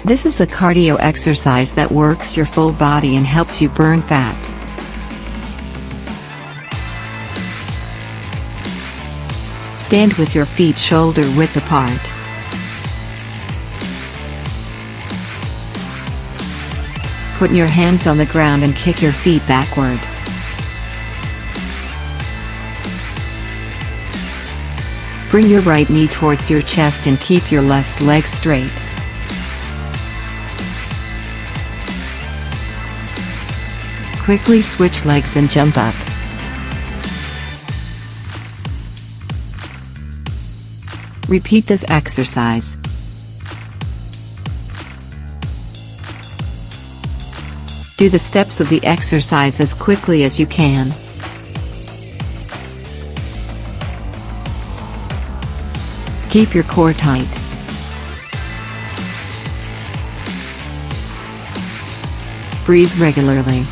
This is a cardio exercise that works your full body and helps you burn fat. Stand with your feet shoulder width apart. Put your hands on the ground and kick your feet backward. Bring your right knee towards your chest and keep your left leg straight. Quickly switch legs and jump up. Repeat this exercise. Do the steps of the exercise as quickly as you can. Keep your core tight. Breathe regularly.